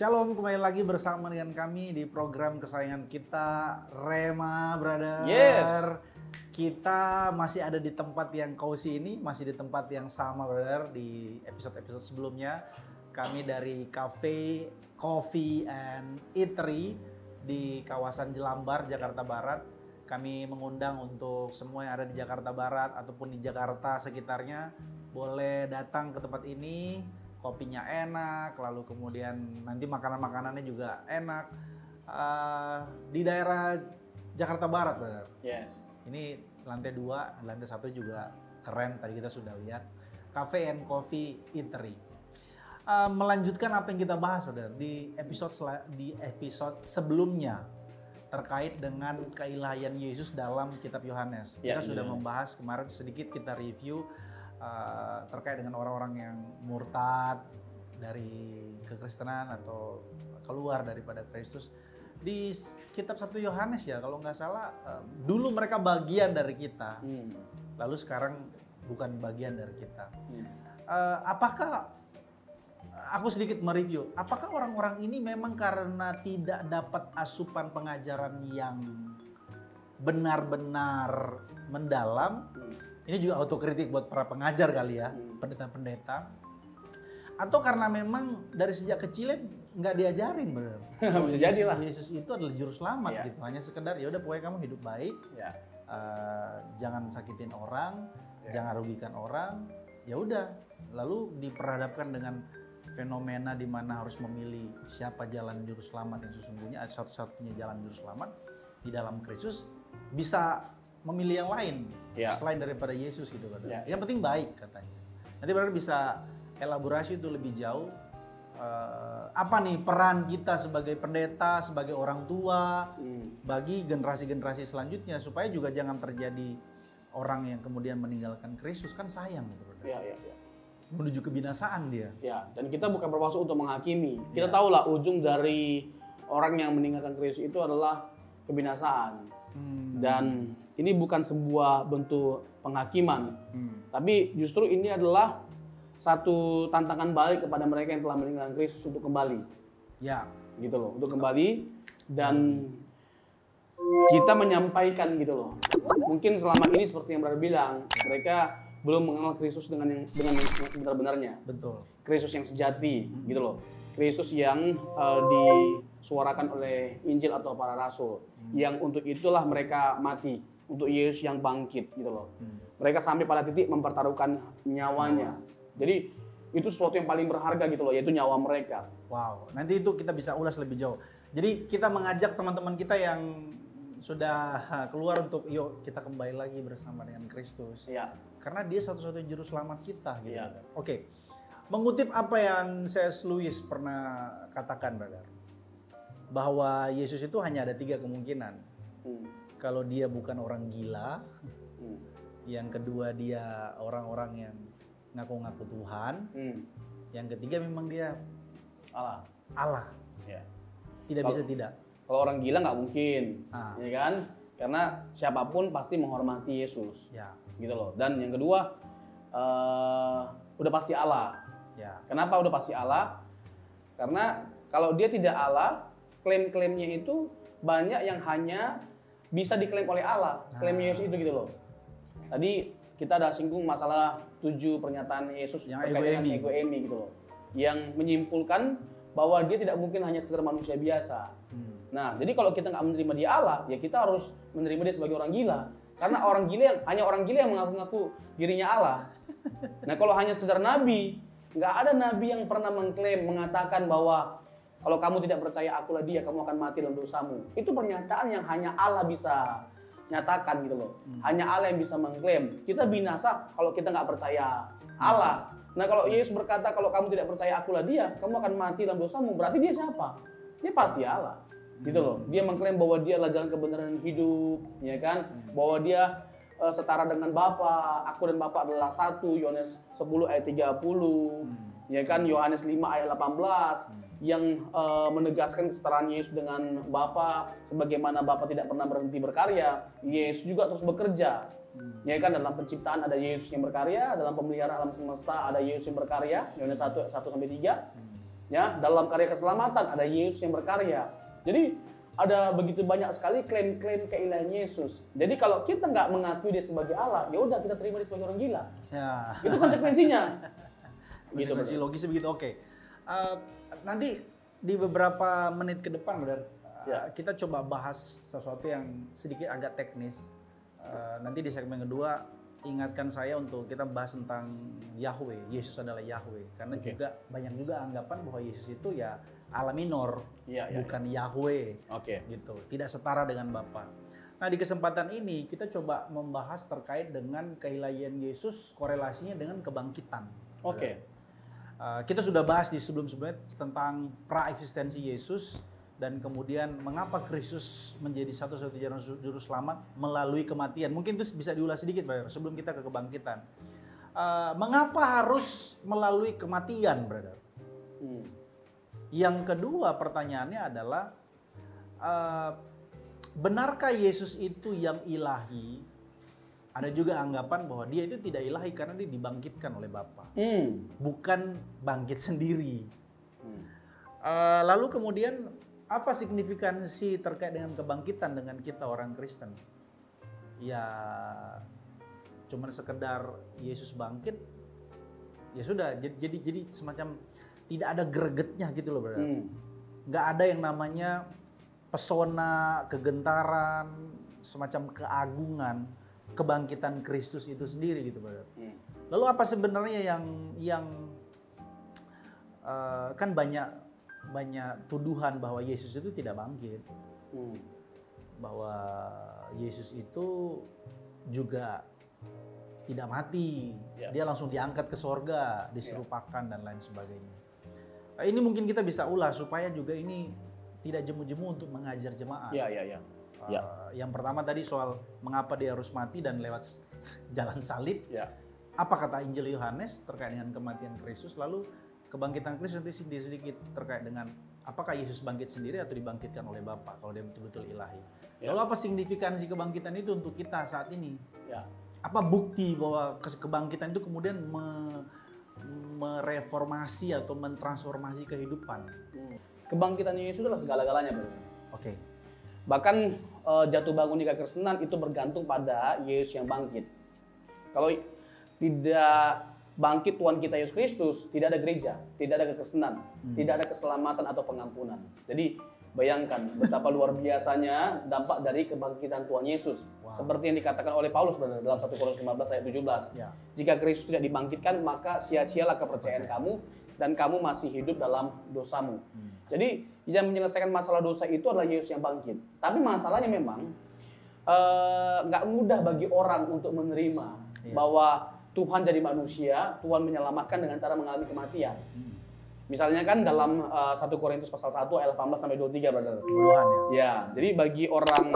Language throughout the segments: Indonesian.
Shalom, kembali lagi bersama dengan kami di program kesayangan kita, Rema Brother. Yes. Kita masih ada di tempat yang cozy ini, masih di tempat yang sama Brother. Di episode-episode sebelumnya, kami dari Cafe, Coffee and Eatery di kawasan Jelambar, Jakarta Barat. Kami mengundang untuk semua yang ada di Jakarta Barat ataupun di Jakarta sekitarnya, boleh datang ke tempat ini. Kopinya enak, lalu kemudian nanti makanan-makanannya juga enak. Di daerah Jakarta Barat, Brother. Yes. Ini lantai 2, lantai 1 juga keren, tadi kita sudah lihat. Cafe and Coffee Eatery. Melanjutkan apa yang kita bahas, Brother, di episode sebelumnya terkait dengan keilahian Yesus dalam kitab Yohanes. Kita sudah membahas kemarin sedikit, kita review terkait dengan orang-orang yang murtad dari kekristenan atau keluar daripada Kristus. Di kitab 1 Yohanes ya, kalau nggak salah, dulu mereka bagian dari kita, lalu sekarang bukan bagian dari kita. Apakah, aku sedikit mereview, apakah orang-orang ini memang karena tidak dapat asupan pengajaran yang benar-benar mendalam? Ini juga autokritik buat para pengajar kali ya, pendeta-pendeta. Atau karena memang dari sejak kecilnya nggak diajarin, bener. Bisa jadi lah. Yesus itu adalah juru selamat gitu. Hanya sekedar ya udah pokoknya kamu hidup baik, jangan sakitin orang, jangan rugikan orang. Ya udah. Lalu diperhadapkan dengan fenomena di mana harus memilih siapa jalan juru selamat yang sesungguhnya, satu-satunya jalan juru selamat di dalam Kristus, bisa memilih yang lain selain daripada Yesus gitu, Brother. Yang penting baik katanya. Nanti Brother bisa elaborasi itu lebih jauh. Apa nih peran kita sebagai pendeta, sebagai orang tua bagi generasi-generasi selanjutnya supaya juga jangan terjadi orang yang kemudian meninggalkan Kristus, kan sayang gitu, Brother. Iya. Menuju kebinasaan dia. Ya, dan kita bukan bermaksud untuk menghakimi. Kita tahu lah ujung dari orang yang meninggalkan Kristus itu adalah kebinasaan. Dan ini bukan sebuah bentuk penghakiman, tapi justru ini adalah satu tantangan balik kepada mereka yang telah meninggalkan Kristus untuk kembali. Ya, gitu loh, untuk kembali dan kita menyampaikan gitu loh. Mungkin selama ini seperti yang Brother bilang, mereka belum mengenal Kristus dengan yang sebenar-benarnya. Betul. Kristus yang sejati, gitu loh. Kristus yang disuarakan oleh Injil atau para rasul, yang untuk itulah mereka mati, untuk Yesus yang bangkit, gitu loh. Mereka sampai pada titik mempertaruhkan nyawanya. Jadi itu sesuatu yang paling berharga gitu loh, yaitu nyawa mereka. Wow, nanti itu kita bisa ulas lebih jauh. Jadi kita mengajak teman-teman kita yang sudah keluar untuk yuk kita kembali lagi bersama dengan Kristus. Iya. Karena dia satu-satunya juru selamat kita gitu. Iya. Oke. Mengutip apa yang C.S. Lewis pernah katakan, Brother. Bahwa Yesus itu hanya ada 3 kemungkinan. Kalau dia bukan orang gila, yang kedua dia orang-orang yang ngaku-ngaku Tuhan, yang ketiga memang dia Allah. Ya. Tidak bisa tidak. Kalau orang gila nggak mungkin, ya kan? Karena siapapun pasti menghormati Yesus, gitu loh. Dan yang kedua, udah pasti Allah. Ya. Kenapa udah pasti Allah? Karena kalau dia tidak Allah, klaim-klaimnya itu banyak yang hanya bisa diklaim oleh Allah. Klaim Yesus itu gitu loh. Tadi kita ada singgung masalah 7 pernyataan Yesus yang terkait dengan ego eimi gitu loh. Yang menyimpulkan bahwa dia tidak mungkin hanya sekedar manusia biasa. Nah, jadi kalau kita nggak menerima dia Allah, ya kita harus menerima dia sebagai orang gila. Karena hanya orang gila yang mengaku-ngaku dirinya Allah. Nah, kalau hanya sekedar nabi, nggak ada nabi yang pernah mengatakan bahwa kalau kamu tidak percaya akulah dia, kamu akan mati dalam dosamu. Itu pernyataan yang hanya Allah bisa nyatakan gitu loh. Hanya Allah yang bisa mengklaim. Kita binasa kalau kita nggak percaya Allah. Nah, kalau Yesus berkata kalau kamu tidak percaya akulah dia, kamu akan mati dalam dosamu. Berarti dia siapa? Dia pasti Allah. Gitu loh. Dia mengklaim bahwa dia adalah jalan kebenaran dan hidup, ya kan? Bahwa dia setara dengan Bapa, aku dan Bapa adalah satu, Yohanes 10 ayat 30, ya kan? Yohanes 5 ayat 18, yang menegaskan kesetaraan Yesus dengan Bapa, sebagaimana Bapa tidak pernah berhenti berkarya, Yesus juga terus bekerja. Ya kan, dalam penciptaan ada Yesus yang berkarya, dalam pemeliharaan alam semesta ada Yesus yang berkarya, Yohanes 1 ayat 1 sampai 3. Ya, dalam karya keselamatan ada Yesus yang berkarya. Jadi ada begitu banyak sekali klaim-klaim keilahian Yesus. Jadi kalau kita nggak mengakui dia sebagai Allah, ya udah kita terima dia sebagai orang gila. Ya. Itu konsekuensinya. Gitu, Konsekuensi logis begitu. Oke. Nanti di beberapa menit ke depan, Brother, kita coba bahas sesuatu yang sedikit agak teknis. Nanti di segmen kedua ingatkan saya untuk kita bahas tentang Yahweh. Yesus adalah Yahweh. Karena juga banyak juga anggapan bahwa Yesus itu ya Allah minor, bukan Yahweh. Gitu. Tidak setara dengan Bapa. Nah, di kesempatan ini kita coba membahas terkait dengan keilahian Yesus, korelasinya dengan kebangkitan. Kita sudah bahas di sebelum-sebelumnya tentang pra-eksistensi Yesus dan kemudian mengapa Kristus menjadi satu-satunya juru selamat melalui kematian. Mungkin itu bisa diulas sedikit, Brother, sebelum kita ke kebangkitan. Mengapa harus melalui kematian, Brother? Yang kedua pertanyaannya adalah, benarkah Yesus itu yang ilahi? Ada juga anggapan bahwa dia itu tidak ilahi karena dia dibangkitkan oleh Bapa, bukan bangkit sendiri. Lalu kemudian apa signifikansi terkait dengan kebangkitan dengan kita orang Kristen? Ya cuman sekedar Yesus bangkit, ya sudah. Jadi semacam tidak ada gregetnya gitu loh, Brother. Nggak ada yang namanya pesona, kegentaran, semacam keagungan kebangkitan Kristus itu sendiri gitu, Brother. Lalu apa sebenarnya yang kan banyak tuduhan bahwa Yesus itu tidak bangkit, bahwa Yesus itu juga tidak mati, dia langsung diangkat ke sorga, diserupakan dan lain sebagainya. Ini mungkin kita bisa ulas supaya juga ini tidak jemu-jemu untuk mengajar jemaat. Yang pertama tadi soal mengapa dia harus mati dan lewat jalan salib. Apa kata Injil Yohanes terkait dengan kematian Kristus, lalu kebangkitan Kristus nanti sedikit terkait dengan apakah Yesus bangkit sendiri atau dibangkitkan oleh Bapa kalau dia betul-betul ilahi. Lalu apa signifikansi kebangkitan itu untuk kita saat ini? Apa bukti bahwa kebangkitan itu kemudian mereformasi atau mentransformasi kehidupan? Kebangkitan Yesus adalah segala-galanya, Bro. Bahkan jatuh bangun di kekristenan itu bergantung pada Yesus yang bangkit. Kalau tidak bangkit Tuhan kita Yesus Kristus, tidak ada gereja, tidak ada kekristenan, tidak ada keselamatan atau pengampunan. Jadi bayangkan betapa luar biasanya dampak dari kebangkitan Tuhan Yesus. Seperti yang dikatakan oleh Paulus dalam 1 Korintus 15 ayat 17. Jika Kristus tidak dibangkitkan, maka sia-sialah kepercayaan kamu dan kamu masih hidup dalam dosamu. Jadi yang menyelesaikan masalah dosa itu adalah Yesus yang bangkit. Tapi masalahnya memang nggak mudah bagi orang untuk menerima bahwa Tuhan jadi manusia, Tuhan menyelamatkan dengan cara mengalami kematian. Misalnya kan dalam 1 Korintus pasal 1 ayat 18 sampai 23, Brother. Kebodohan ya. Jadi bagi orang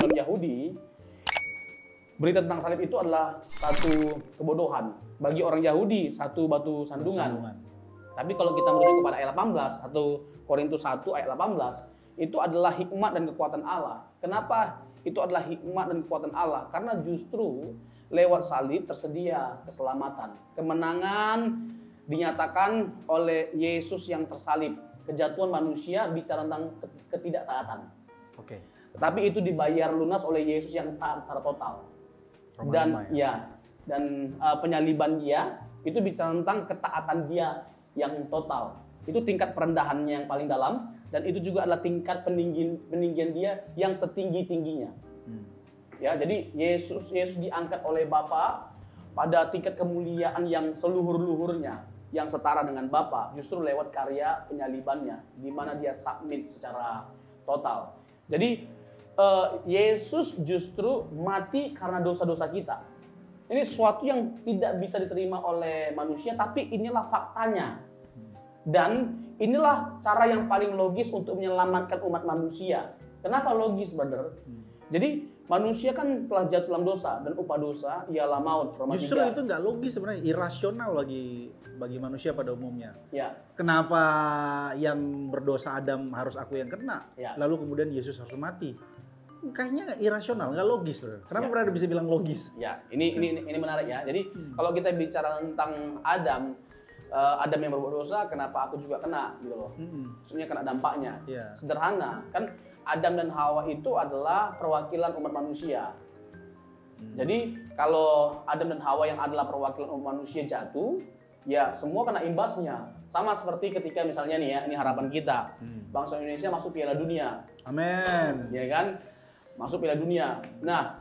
non-Yahudi, berita tentang salib itu adalah satu kebodohan. Bagi orang Yahudi, satu batu sandungan. Tapi kalau kita merujuk kepada ayat 18, 1 Korintus 1 ayat 18, itu adalah hikmat dan kekuatan Allah. Kenapa itu adalah hikmat dan kekuatan Allah? Karena justru lewat salib tersedia keselamatan. Kemenangan dinyatakan oleh Yesus yang tersalib. Kejatuhan manusia bicara tentang ketidaktaatan. Tetapi itu dibayar lunas oleh Yesus yang taat secara total. Dan penyaliban dia itu bicara tentang ketaatan dia yang total. Itu tingkat perendahannya yang paling dalam, dan itu juga adalah tingkat peninggian dia yang setinggi-tingginya. Ya, jadi Yesus diangkat oleh Bapa pada tingkat kemuliaan yang seluhur-luhurnya, yang setara dengan Bapa, justru lewat karya penyalibannya, di mana dia submit secara total. Jadi Yesus justru mati karena dosa-dosa kita. Ini sesuatu yang tidak bisa diterima oleh manusia, tapi inilah faktanya. Dan inilah cara yang paling logis untuk menyelamatkan umat manusia. Kenapa logis, Brother? Jadi manusia kan telah jatuh dalam dosa, dan upah dosa ialah maut. Justru itu nggak logis sebenarnya, irasional bagi manusia pada umumnya. Kenapa yang berdosa Adam harus aku yang kena, lalu kemudian Yesus harus mati? Kayaknya irasional, nggak logis, Bro. Kenapa Brother bisa bilang logis? Ini menarik ya. Jadi kalau kita bicara tentang Adam, Adam yang berbuat dosa, kenapa aku juga kena gitu loh. Maksudnya kena dampaknya. Sederhana, kan Adam dan Hawa itu adalah perwakilan umat manusia. Jadi kalau Adam dan Hawa yang adalah perwakilan umat manusia jatuh, ya semua kena imbasnya. Sama seperti ketika misalnya nih ya, ini harapan kita, bangsa Indonesia masuk Piala Dunia. Amin. Ya kan, masuk Piala Dunia. Nah,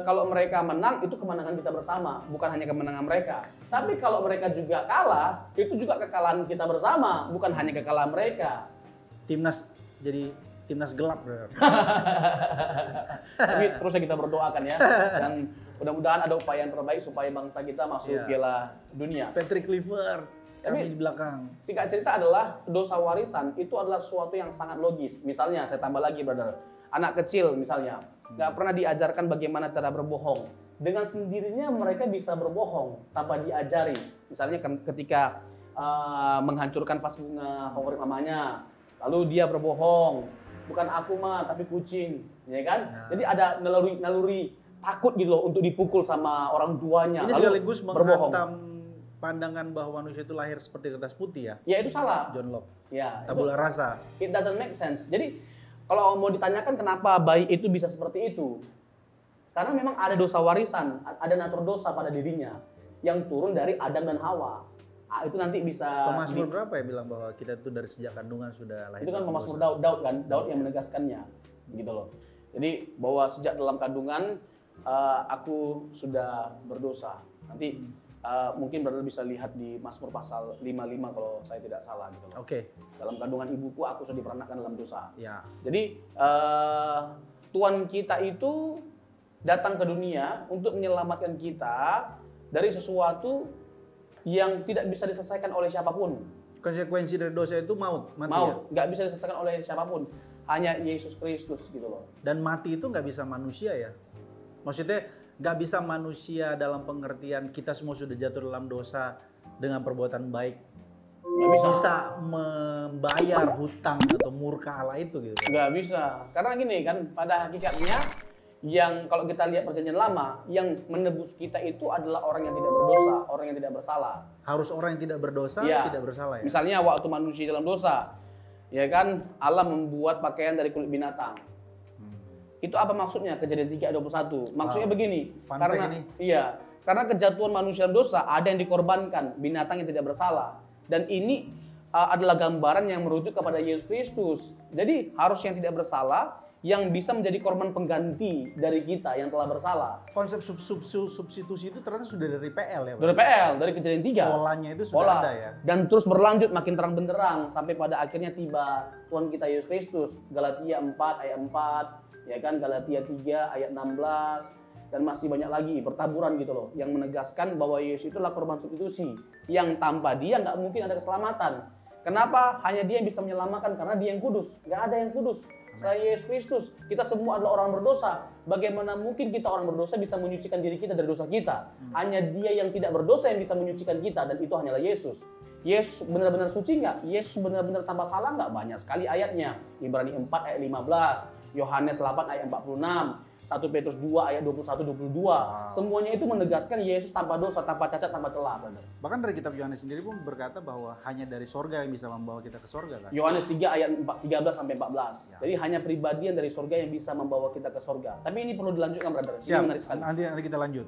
kalau mereka menang itu kemenangan kita bersama, bukan hanya kemenangan mereka. Tapi kalau mereka juga kalah, itu juga kekalahan kita bersama, bukan hanya kekalahan mereka. Timnas jadi timnas gelap, bro. Tapi terus kita berdoakan ya, dan mudah-mudahan ada upaya yang terbaik supaya bangsa kita masuk Piala Dunia. Patrick Kluivert kami di belakang. Singkat cerita adalah dosa warisan itu adalah sesuatu yang sangat logis. Misalnya saya tambah lagi, brother, anak kecil misalnya nggak pernah diajarkan bagaimana cara berbohong. Dengan sendirinya mereka bisa berbohong tanpa diajari. Misalnya ketika menghancurkan vas bunga favorit mamanya, lalu dia berbohong, bukan aku mah tapi kucing, ya kan? Jadi ada naluri takut gitu loh untuk dipukul sama orang tuanya. Ini sekaligus menghantam pandangan bahwa manusia itu lahir seperti kertas putih ya? Ya itu salah. John Locke. Ya. Tabula rasa. It doesn't make sense. Jadi kalau mau ditanyakan kenapa bayi itu bisa seperti itu, karena memang ada dosa warisan, ada natur dosa pada dirinya yang turun dari Adam dan Hawa. Itu nanti bisa. Pemasmur berapa ya bilang bahwa kita itu dari sejak kandungan sudah lahir? Itu kan pemasmur Daud kan, Daud yang menegaskannya, gitu loh. Jadi bahwa sejak dalam kandungan aku sudah berdosa. Nanti mungkin brother bisa lihat di Mazmur pasal 55 kalau saya tidak salah gitu loh. Oke. Dalam kandungan ibuku aku sudah diperanakan dalam dosa. Ya. Jadi Tuhan kita itu datang ke dunia untuk menyelamatkan kita dari sesuatu yang tidak bisa diselesaikan oleh siapapun. Konsekuensi dari dosa itu maut, mati. Maut, nggak bisa diselesaikan oleh siapapun. Hanya Yesus Kristus gitu loh. Dan mati itu nggak bisa manusia ya. Maksudnya nggak bisa manusia dalam pengertian kita semua sudah jatuh dalam dosa dengan perbuatan baik. Nggak bisa membayar hutang atau murka Allah itu gitu. Nggak bisa. Karena gini kan, pada hakikatnya yang kalau kita lihat perjanjian lama, yang menebus kita itu adalah orang yang tidak berdosa, orang yang tidak bersalah. Harus orang yang tidak berdosa, tidak bersalah ya? Misalnya waktu manusia dalam dosa, ya kan Allah membuat pakaian dari kulit binatang. Itu apa maksudnya? Kejadian 3 ayat 21. Maksudnya begini, karena kejatuhan manusia dalam dosa, ada yang dikorbankan, binatang yang tidak bersalah. Dan ini adalah gambaran yang merujuk kepada Yesus Kristus. Jadi harus yang tidak bersalah, yang bisa menjadi korban pengganti dari kita yang telah bersalah. Konsep substitusi itu ternyata sudah dari PL ya Pak? Dari PL, dari kejadian 3. Polanya itu sudah ada ya? Dan terus berlanjut makin terang benderang sampai pada akhirnya tiba Tuhan kita Yesus Kristus. Galatia 4 ayat 4, ya kan, Galatia 3 ayat 16, dan masih banyak lagi bertaburan gitu loh, yang menegaskan bahwa Yesus itulah korban substitusi, yang tanpa dia nggak mungkin ada keselamatan. Kenapa? Hanya dia yang bisa menyelamatkan, karena dia yang kudus. Nggak ada yang kudus. Saya Yesus Kristus. Kita semua adalah orang berdosa. Bagaimana mungkin kita orang berdosa bisa menyucikan diri kita dari dosa kita? Hanya dia yang tidak berdosa yang bisa menyucikan kita, dan itu hanyalah Yesus. Yesus benar-benar suci nggak? Yesus benar-benar tanpa salah nggak? Banyak sekali ayatnya. Ibrani 4 ayat 15, Yohanes 8 ayat 46, 1 Petrus 2 ayat 21-22. Semuanya itu menegaskan Yesus tanpa dosa, tanpa cacat, tanpa celah. Bahkan dari kitab Yohanes sendiri pun berkata bahwa hanya dari sorga yang bisa membawa kita ke sorga kan? Yohanes 3 ayat 13-14. Jadi hanya pribadian dari sorga yang bisa membawa kita ke sorga. Tapi ini perlu dilanjutkan, brother. Siap. Ini menarik sekali. Nanti kita lanjut.